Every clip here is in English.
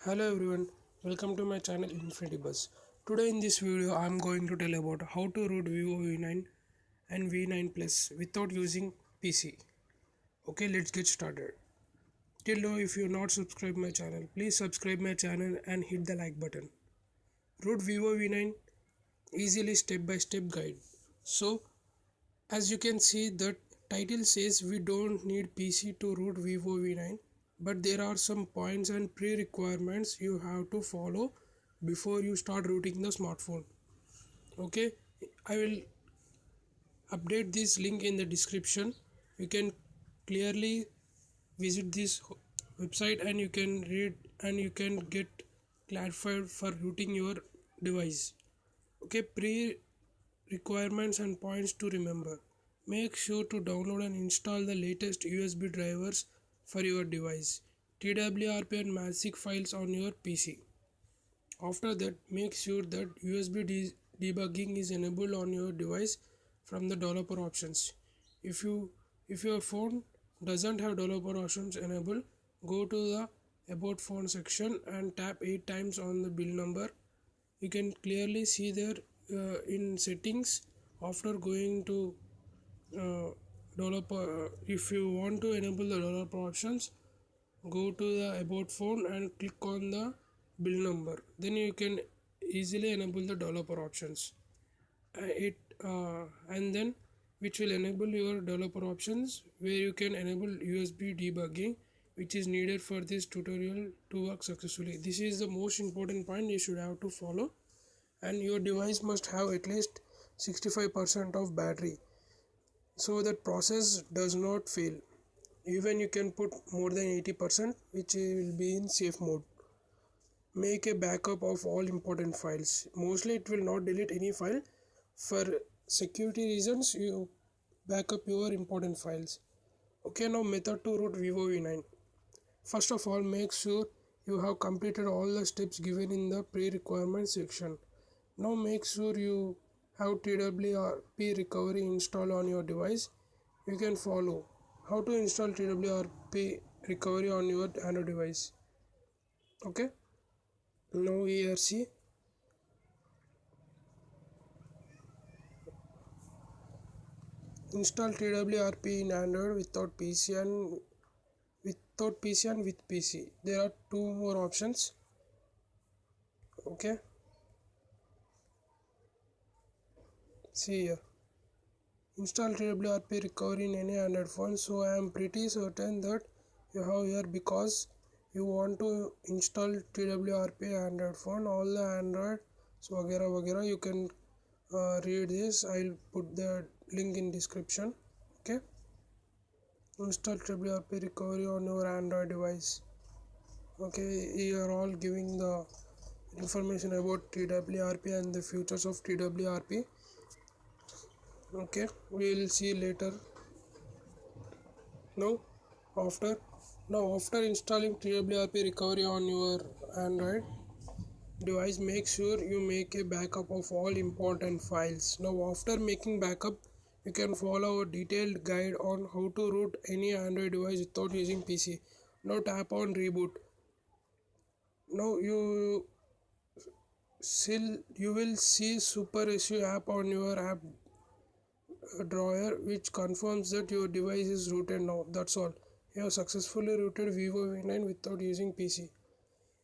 Hello everyone, welcome to my channel Infinity Buzz. Today in this video I am going to tell about how to root Vivo V9 and V9 Plus without using PC. Okay, let's get started. Till now if you are not subscribed my channel, please subscribe my channel and hit the like button. Root Vivo V9 easily step by step guide. So as you can see that title says we don't need PC to root Vivo V9, but there are some points and pre-requirements you have to follow before you start rooting the smartphone. Okay, I will update this link in the description. You can clearly visit this website and you can read and you can get clarified for rooting your device. Okay, pre requirements and points to remember. Make sure to download and install the latest USB drivers for your device, TWRP and MASIC files on your PC. After that, make sure that USB debugging is enabled on your device from the developer options. If your phone doesn't have developer options enabled, go to the about phone section and tap 8 times on the build number. You can clearly see there in settings. After going to developer, if you want to enable the developer options, go to the about phone and click on the build number, then you can easily enable the developer options. And then which will enable your developer options where you can enable USB debugging, which is needed for this tutorial to work successfully. This is the most important point you should have to follow, and your device must have at least 65% of battery so that process does not fail. Even you can put more than 80%, which will be in safe mode. Make a backup of all important files. Mostly it will not delete any file. For security reasons you backup your important files. Okay, now method to root Vivo V9. First of all, make sure you have completed all the steps given in the pre-requirement section. Now make sure you have TWRP recovery installed on your device. You can follow how to install TWRP recovery on your Android device. Okay, now here see, install TWRP in Android without PC and with PC. There are two more options. Okay, see here. Install TWRP recovery in any Android phone. So I am pretty certain that you have here because you want to install TWRP Android phone. All the Android, so वगैरह you can read this. I'll put the link in description. Okay, install TWRP recovery on your Android device. Okay, you are all giving the information about TWRP and the features of TWRP. Okay, we will see later. Now after after installing TWRP recovery on your Android device, make sure you make a backup of all important files. Now after making backup, you can follow a detailed guide on how to root any Android device without using PC. Now tap on reboot. Now you will see Super Issue app on your app drawer, which confirms that your device is rooted now. That's all. You have successfully rooted Vivo V9 without using PC.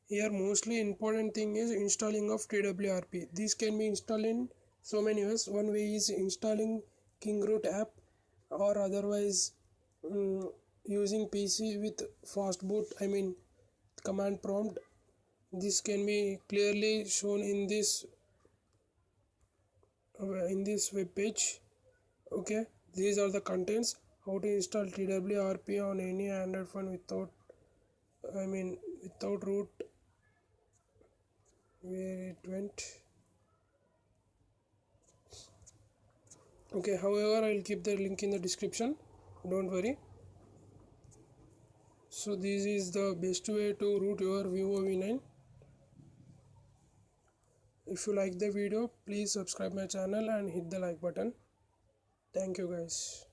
Here mostly important thing is installing of TWRP. This can be installed in so many ways. One way is installing King Root app, or otherwise using PC with fast boot, I mean command prompt. This can be clearly shown in this web page. Okay, these are the contents. How to install TWRP on any Android phone without without root. Where it went. Okay, however I'll keep the link in the description, don't worry. So this is the best way to root your Vivo V9. If you like the video, please subscribe my channel and hit the like button. Thank you guys.